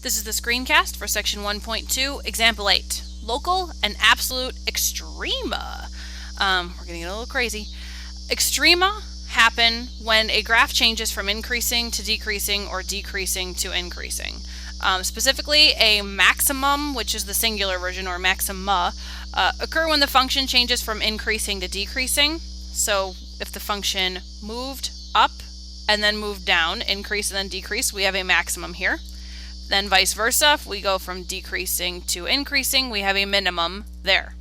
This is the screencast for section 1.2, example 8, local and absolute extrema. We're getting a little crazy. Extrema happen when a graph changes from increasing to decreasing or decreasing to increasing. Specifically, a maximum, which is the singular version, or maxima, occur when the function changes from increasing to decreasing. So if the function moved up and then moved down, increase and then decrease, we have a maximum here. Then vice versa, if we go from decreasing to increasing, we have a minimum there.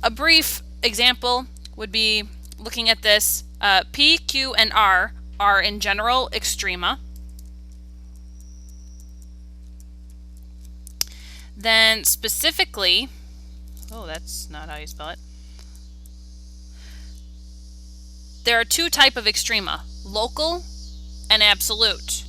A brief example would be looking at this. P, Q, and R are in general extrema. Then specifically, oh, that's not how you spell it. There are two types of extrema, local and absolute.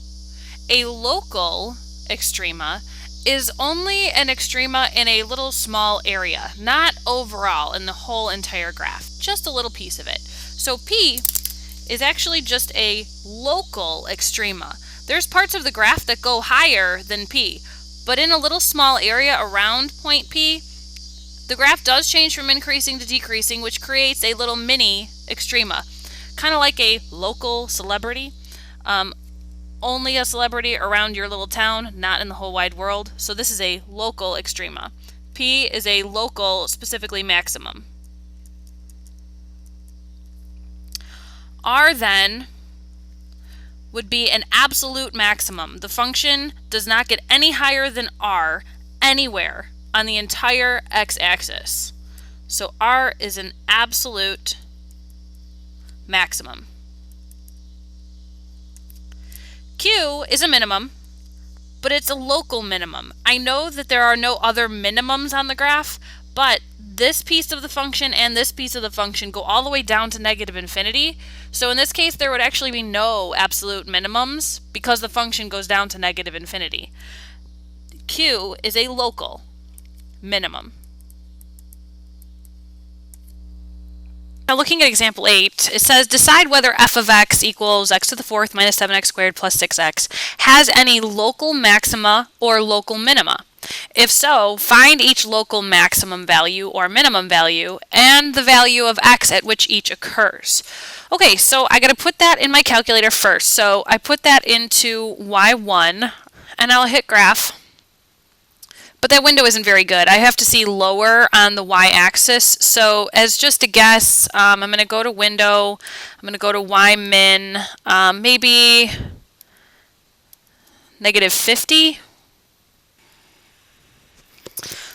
A local extrema is only an extrema in a little small area, not overall in the whole entire graph, just a little piece of it. So P is actually just a local extrema. There's parts of the graph that go higher than P, but in a little small area around point P, the graph does change from increasing to decreasing, which creates a little mini extrema, kind of like a local celebrity. Only a celebrity around your little town, not in the whole wide world. So this is a local extrema. P is a local, specifically maximum. R then would be an absolute maximum. The function does not get any higher than R anywhere on the entire x-axis. So R is an absolute maximum. Q is a minimum, but it's a local minimum. I know that there are no other minimums on the graph, but this piece of the function and this piece of the function go all the way down to negative infinity. So in this case, there would actually be no absolute minimums because the function goes down to negative infinity. Q is a local minimum. Now looking at example 8, it says decide whether f of x equals x to the fourth minus 7x squared plus 6x has any local maxima or local minima. If so, find each local maximum value or minimum value and the value of x at which each occurs. Okay, so I got to put that in my calculator first. So I put that into y1 and I'll hit graph. But that window isn't very good. I have to see lower on the y-axis. So as just a guess, I'm going to go to window, I'm going to go to y-min, maybe negative 50.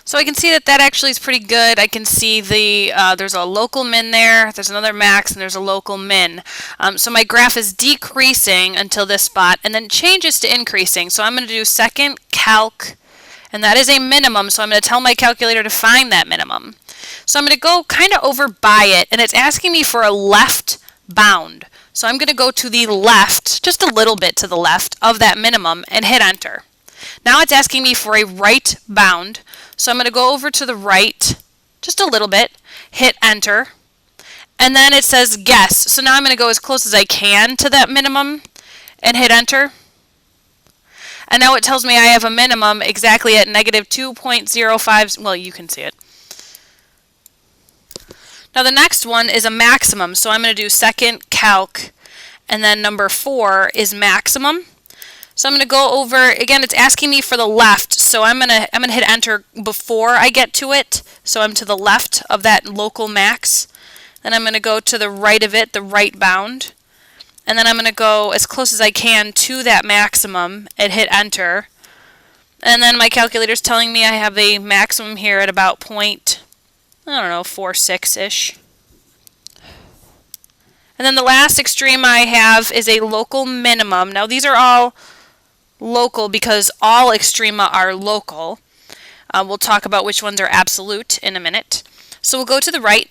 So I can see that that actually is pretty good. I can see there's a local min there, there's another max, and there's a local min. So my graph is decreasing until this spot, and then changes to increasing. So I'm going to do second calc, and that is a minimum, so I'm going to tell my calculator to find that minimum. So I'm going to go kind of over by it, and it's asking me for a left bound. So I'm going to go to the left, just a little bit to the left of that minimum, and hit enter. Now it's asking me for a right bound, so I'm going to go over to the right, just a little bit, hit enter, and then it says guess. So now I'm going to go as close as I can to that minimum, and hit enter. And now it tells me I have a minimum exactly at negative 2.05, well, you can see it. Now the next one is a maximum, so I'm going to do second calc, and then number 4 is maximum. So I'm going to go over, again, it's asking me for the left, so I'm going to hit enter before I get to it, so I'm to the left of that local max. Then I'm going to go to the right of it, the right bound. And then I'm going to go as close as I can to that maximum and hit enter. And then my calculator's telling me I have a maximum here at about 0.46-ish. And then the last extreme I have is a local minimum. Now these are all local because all extrema are local. We'll talk about which ones are absolute in a minute. So we'll go to the right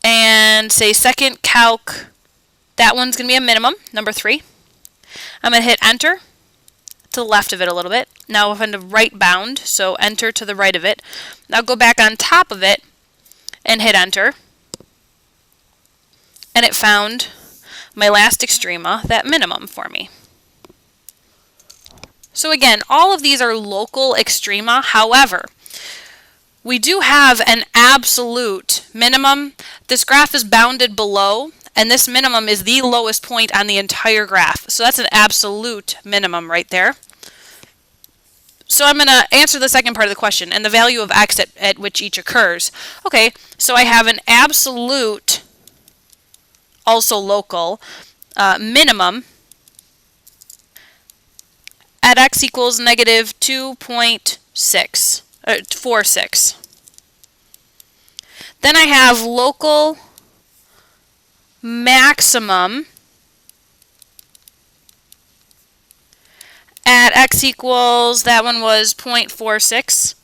and say second calc. That one's going to be a minimum, number 3. I'm going to hit enter to the left of it a little bit. Now I'm on the right bound, so enter to the right of it. Now go back on top of it and hit enter. And it found my last extrema, that minimum, for me. So again, all of these are local extrema. However, we do have an absolute minimum. This graph is bounded below, and this minimum is the lowest point on the entire graph. So that's an absolute minimum right there. So I'm going to answer the second part of the question, and the value of x at which each occurs. Okay, so I have an absolute, also local, minimum at x equals negative 2.46. Then I have local maximum at x equals, that one was 0.46.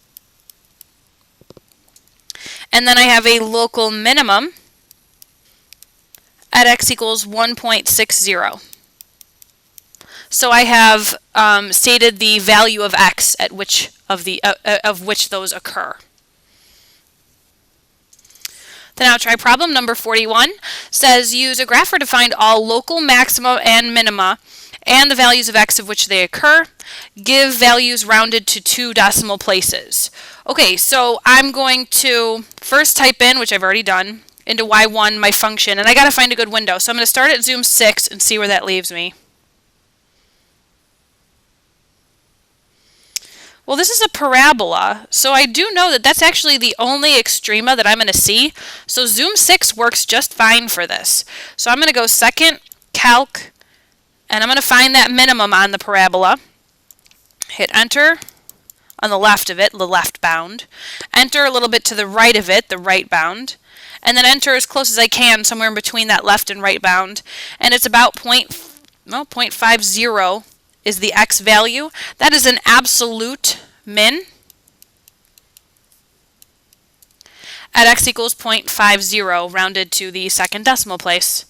And then I have a local minimum at x equals 1.60. So I have stated the value of x at which of which those occur. Then I'll try problem number 41. Says use a grapher to find all local maxima and minima and the values of x of which they occur. Give values rounded to 2 decimal places. Okay, so I'm going to first type in, which I've already done, into y1 my function, and I got to find a good window. So I'm going to start at zoom 6 and see where that leaves me. Well, this is a parabola, so I do know that that's actually the only extrema that I'm going to see. So zoom 6 works just fine for this. So I'm going to go second, calc, and I'm going to find that minimum on the parabola. Hit enter on the left of it, the left bound. Enter a little bit to the right of it, the right bound. And then enter as close as I can, somewhere in between that left and right bound. And it's about 0.50 is the x value. That is an absolute min at x equals 0.50, rounded to the second decimal place.